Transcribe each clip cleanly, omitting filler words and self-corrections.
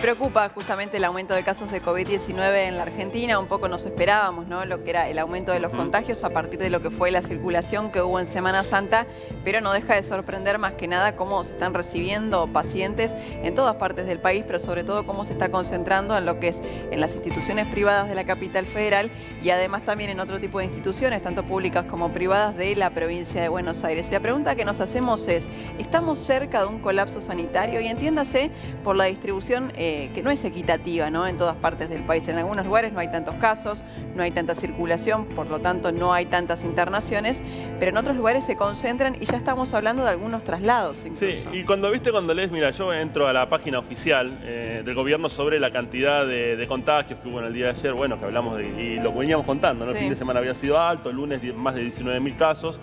Preocupa justamente el aumento de casos de COVID-19 en la Argentina. Un poco nos esperábamos, ¿no?, lo que era el aumento de los contagios a partir de lo que fue la circulación que hubo en Semana Santa, pero no deja de sorprender más que nada cómo se están recibiendo pacientes en todas partes del país, pero sobre todo cómo se está concentrando en lo que es en las instituciones privadas de la capital federal y además también en otro tipo de instituciones, tanto públicas como privadas de la provincia de Buenos Aires. Y la pregunta que nos hacemos es, ¿estamos cerca de un colapso sanitario? Y entiéndase por la distribución que no es equitativa, ¿no?, en todas partes del país. En algunos lugares no hay tantos casos, no hay tanta circulación, por lo tanto no hay tantas internaciones, pero en otros lugares se concentran y ya estamos hablando de algunos traslados incluso. Sí, y cuando lees, mira, yo entro a la página oficial del gobierno sobre la cantidad de contagios que hubo en el día de ayer, bueno, que hablamos y lo veníamos contando, ¿no? El fin de semana había sido alto, el lunes más de 19.000 casos,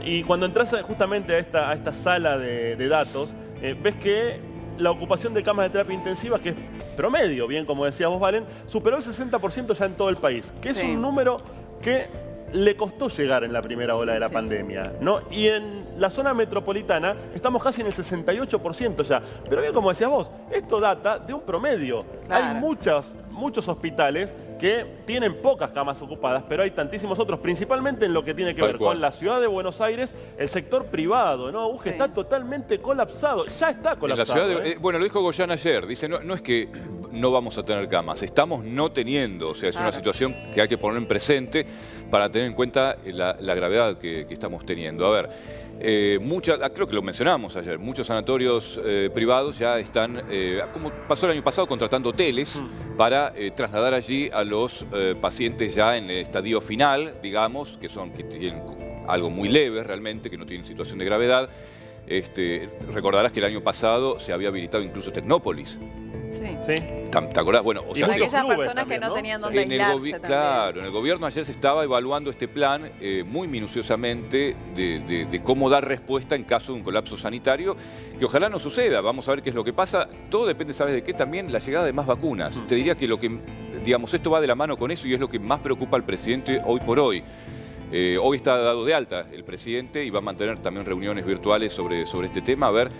y cuando entras justamente a esta sala de datos, ves que la ocupación de camas de terapia intensiva, que es promedio, bien como decías vos, Valen, superó el 60% ya en todo el país, que es un número que le costó llegar en la primera ola de la pandemia, ¿no? Y en la zona metropolitana estamos casi en el 68% ya. Pero bien como decías vos, esto data de un promedio. Claro. Hay muchos hospitales que tienen pocas camas ocupadas, pero hay tantísimos otros, principalmente en lo que tiene que ver con la ciudad de Buenos Aires, el sector privado, ¿no? UGE está totalmente colapsado, ya está colapsado. En la ciudad bueno, lo dijo Goyan ayer, dice, no es que no vamos a tener camas, estamos no teniendo, o sea, es una situación que hay que poner en presente para tener en cuenta la gravedad que estamos teniendo. A ver, creo que lo mencionamos ayer, muchos sanatorios privados ya están, como pasó el año pasado, contratando hoteles para trasladar allí a los pacientes ya en el estadio final, digamos, que tienen algo muy leve realmente, que no tienen situación de gravedad. Recordarás que el año pasado se había habilitado incluso Tecnópolis. Sí. ¿Te acordás? Bueno, o sea, aquellas personas también, que no tenían dónde aislarse claro, en el gobierno ayer se estaba evaluando este plan muy minuciosamente de cómo dar respuesta en caso de un colapso sanitario, que ojalá no suceda. Vamos a ver qué es lo que pasa. Todo depende, ¿sabes de qué? También la llegada de más vacunas. Te diría que esto va de la mano con eso y es lo que más preocupa al presidente hoy por hoy. Hoy está dado de alta el presidente y va a mantener también reuniones virtuales sobre este tema, a ver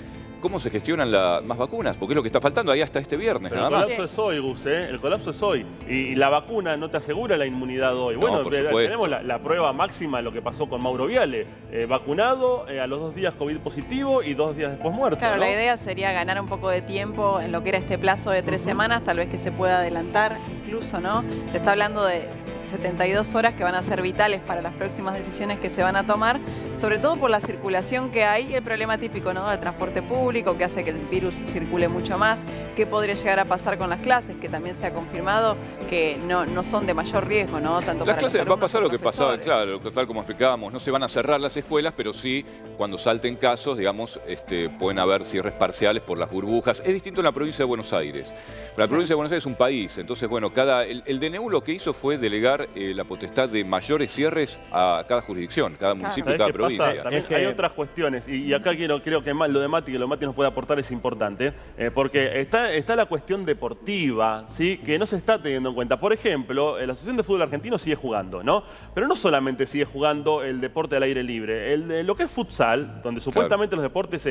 cómo se gestionan más vacunas, porque es lo que está faltando ahí hasta este viernes. Pero nada más. El colapso es hoy, Gus, el colapso es hoy. Y la vacuna no te asegura la inmunidad hoy. No, bueno, tenemos la prueba máxima de lo que pasó con Mauro Viale. Vacunado, a los 2 días COVID positivo y 2 días después muerto. Claro, ¿no? La idea sería ganar un poco de tiempo en lo que era este plazo de 3 semanas, tal vez que se pueda adelantar incluso, ¿no? Se está hablando de 72 horas que van a ser vitales para las próximas decisiones que se van a tomar, sobre todo por la circulación que hay y el problema típico, ¿no?, del transporte público, que hace que el virus circule mucho más. ¿Qué podría llegar a pasar con las clases? Que también se ha confirmado que no son de mayor riesgo, ¿no? Tanto las para clases los va a pasar lo que profesores. pasaba, claro, tal como explicábamos, no se van a cerrar las escuelas, pero sí, cuando salten casos, digamos, pueden haber cierres parciales por las burbujas. Es distinto en la provincia de Buenos Aires. La provincia de Buenos Aires es un país, entonces, bueno, el DNU lo que hizo fue delegar la potestad de mayores cierres a cada jurisdicción, cada municipio y cada provincia. También hay otras cuestiones, y acá creo que lo de Mati nos puede aportar es importante, porque está la cuestión deportiva, ¿sí?, que no se está teniendo en cuenta. Por ejemplo, la Asociación de Fútbol Argentino sigue jugando, ¿no? Pero no solamente sigue jugando el deporte al aire libre, lo que es futsal, donde supuestamente los deportes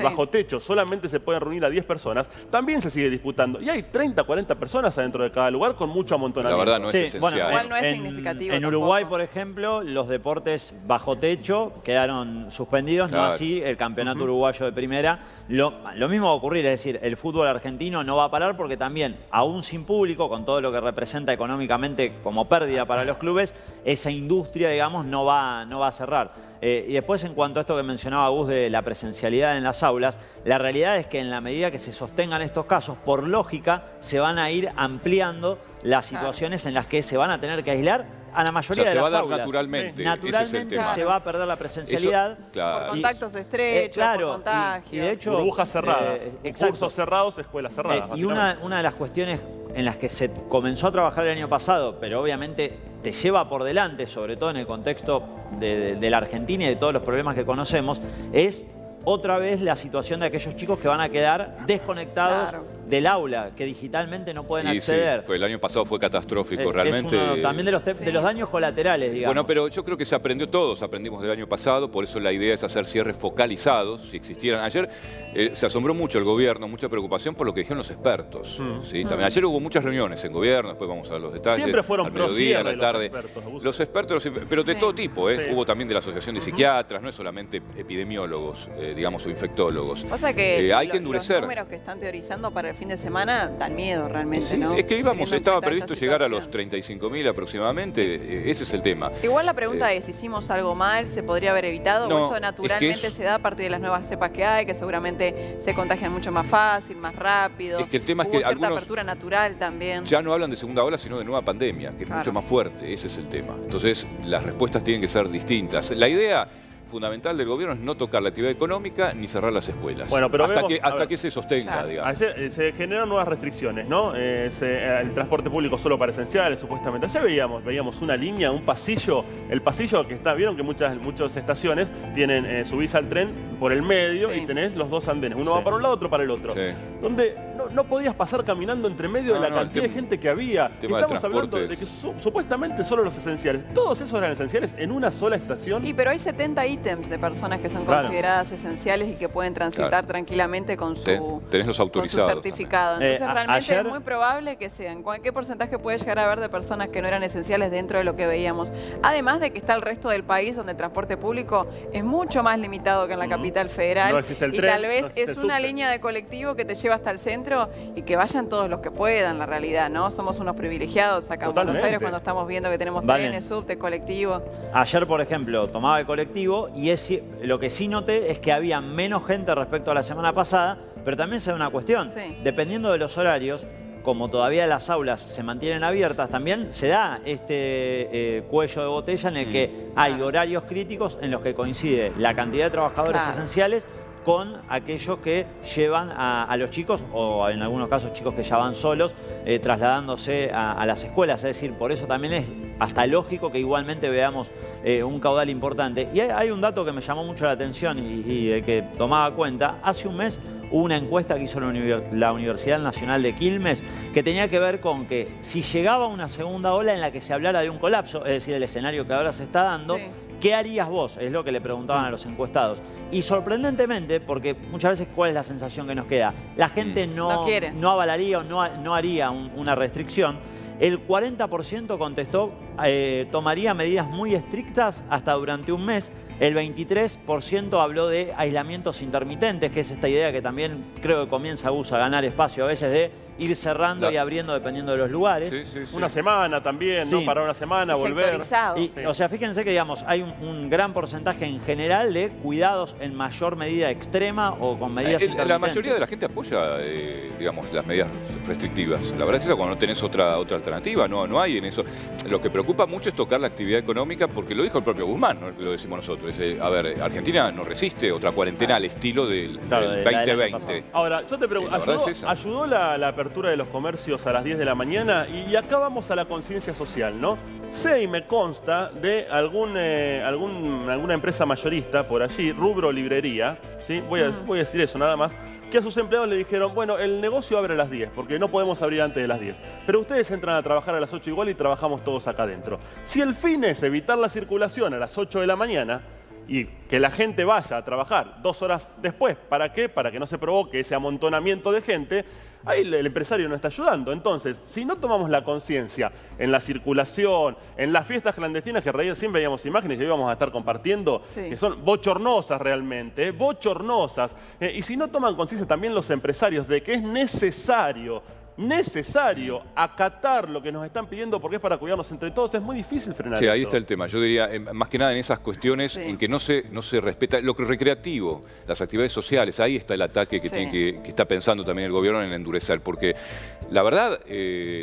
bajo techo solamente se pueden reunir a 10 personas, también se sigue disputando. Y hay 30, 40 personas adentro de cada lugar con mucho amontonamiento. La verdad no es esencial. Bueno, igual no es significativo. En Uruguay, por ejemplo, los deportes bajo techo quedaron suspendidos, no así el campeonato uruguayo de primera. Lo mismo va a ocurrir, es decir, el fútbol argentino no va a parar porque también, aún sin público, con todo lo que representa económicamente como pérdida para los clubes, esa industria, digamos, no va a cerrar. Y después, en cuanto a esto que mencionaba Gus de la presencialidad en las aulas, la realidad es que en la medida que se sostengan estos casos, por lógica, se van a ir ampliando las situaciones en las que se van a tener que aislar a la mayoría de las aulas. Se va a dar naturalmente. Naturalmente ese es el tema. se va a perder la presencialidad. Por contactos estrechos, por contagios. Y de hecho, burbujas cerradas, cursos cerrados, escuelas cerradas. Y una de las cuestiones en las que se comenzó a trabajar el año pasado, pero obviamente te lleva por delante, sobre todo en el contexto de la Argentina y de todos los problemas que conocemos, es otra vez la situación de aquellos chicos que van a quedar desconectados del aula, que digitalmente no pueden acceder. Sí, el año pasado fue catastrófico, realmente. Es uno también de los daños colaterales, digamos. Bueno, pero yo creo que se aprendió, todos aprendimos del año pasado, por eso la idea es hacer cierres focalizados, si existieran. Ayer se asombró mucho el gobierno, mucha preocupación por lo que dijeron los expertos. ¿sí? También ayer hubo muchas reuniones en gobierno, después vamos a ver los detalles. Siempre fueron al mediodía, a la tarde. Los expertos, pero de todo tipo, Hubo también de la Asociación de Psiquiatras, no es solamente epidemiólogos, digamos, o infectólogos. Pasa que hay que endurecer. Los números que están teorizando para el fin de semana dan miedo realmente, ¿no? Es que estaba previsto llegar a los situación. 35.000 aproximadamente, ese es el tema. Igual la pregunta es, ¿hicimos algo mal? ¿Se podría haber evitado? No, ¿O esto naturalmente se da a partir de las nuevas cepas que hay, que seguramente se contagian mucho más fácil, más rápido? Es que el tema es Hubo que cierta algunos apertura natural también. ya no hablan de segunda ola, sino de nueva pandemia, que es mucho más fuerte, ese es el tema. Entonces, las respuestas tienen que ser distintas. La idea fundamental del gobierno es no tocar la actividad económica ni cerrar las escuelas. Bueno, pero hasta que se sostenga, digamos. Ayer se generaron nuevas restricciones, ¿no? El transporte público solo para esenciales, supuestamente. Ayer veíamos una línea, un pasillo. El pasillo que está, vieron que muchas estaciones tienen, subís al tren por el medio y tenés los dos andenes. Uno va para un lado, otro para el otro. Donde no podías pasar caminando entre medio de la cantidad de gente que había. Estamos hablando de que supuestamente solo los esenciales. Todos esos eran esenciales en una sola estación. Pero hay 70 ítems de personas que son consideradas esenciales y que pueden transitar tranquilamente con su, tenés los autorizados con su certificado. también. Entonces realmente ayer, es muy probable que sean. ¿Qué porcentaje puede llegar a haber de personas que no eran esenciales dentro de lo que veíamos? Además de que está el resto del país donde el transporte público es mucho más limitado que en la capital federal. No existe el y tren, tal vez no existe es el una subte. línea de colectivo que te lleva hasta el centro y que vayan todos los que puedan, la realidad, ¿no? Somos unos privilegiados acá en Buenos Aires cuando estamos viendo que tenemos trenes, subte, colectivo. Ayer, por ejemplo, tomaba el colectivo y lo que sí noté es que había menos gente respecto a la semana pasada, pero también se da una cuestión. Dependiendo de los horarios, como todavía las aulas se mantienen abiertas, también se da este cuello de botella en el que hay horarios críticos en los que coincide la cantidad de trabajadores esenciales con aquellos que llevan a los chicos, o en algunos casos chicos que ya van solos, trasladándose a las escuelas. Es decir, por eso también es hasta lógico que igualmente veamos un caudal importante. Y hay un dato que me llamó mucho la atención y de que tomaba cuenta. Hace un mes hubo una encuesta que hizo la Universidad Nacional de Quilmes que tenía que ver con que si llegaba una segunda ola en la que se hablara de un colapso, es decir, el escenario que ahora se está dando, ¿qué harías vos? Es lo que le preguntaban a los encuestados. Y sorprendentemente, porque muchas veces ¿cuál es la sensación que nos queda? La gente no avalaría o no haría una restricción. El 40% contestó tomaría medidas muy estrictas hasta durante un mes. El 23% habló de aislamientos intermitentes, que es esta idea que también creo que comienza a ganar espacio a veces de ir cerrando y abriendo dependiendo de los lugares. Una semana también, ¿no? Para una semana, volver. O sea, fíjense que digamos, hay un gran porcentaje en general de cuidados en mayor medida extrema o con medidas intermitentes. La mayoría de la gente apoya, digamos, las medidas restrictivas. La verdad es que cuando no tenés otra alternativa, no hay en eso. Lo que preocupa mucho es tocar la actividad económica, porque lo dijo el propio Guzmán, no lo decimos nosotros. A ver, Argentina no resiste otra cuarentena al estilo del 2020. Ahora, yo te pregunto, ¿ayudó la apertura de los comercios a las 10 de la mañana? Y acá vamos a la conciencia social, ¿no? Sé y me consta de alguna empresa mayorista por allí, rubro librería, ¿sí? Voy a decir eso nada más, que a sus empleados le dijeron, bueno, el negocio abre a las 10, porque no podemos abrir antes de las 10. Pero ustedes entran a trabajar a las 8 igual y trabajamos todos acá adentro. Si el fin es evitar la circulación a las 8 de la mañana, y que la gente vaya a trabajar 2 horas después, ¿para qué? Para que no se provoque ese amontonamiento de gente, ahí el empresario no está ayudando. Entonces, si no tomamos la conciencia en la circulación, en las fiestas clandestinas, que siempre veíamos imágenes que íbamos a estar compartiendo, que son bochornosas realmente, bochornosas, y si no toman conciencia también los empresarios de que es necesario acatar lo que nos están pidiendo porque es para cuidarnos entre todos, es muy difícil frenar ahí está el tema. Yo diría, más que nada en esas cuestiones en que no se respeta lo recreativo, las actividades sociales, ahí está el ataque que está pensando también el gobierno en endurecer, porque la verdad,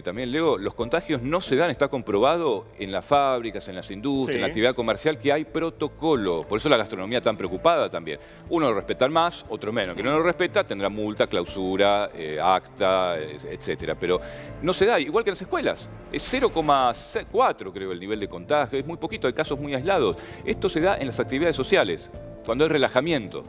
también Leo, los contagios no se dan, está comprobado en las fábricas, en las industrias, en la actividad comercial, que hay protocolo. Por eso la gastronomía tan preocupada también. Uno lo respeta más, otro menos. Que no lo respeta tendrá multa, clausura, acta, etcétera. Pero no se da, igual que en las escuelas. Es 0,4 creo el nivel de contagio, es muy poquito, hay casos muy aislados. Esto se da en las actividades sociales, cuando hay relajamiento.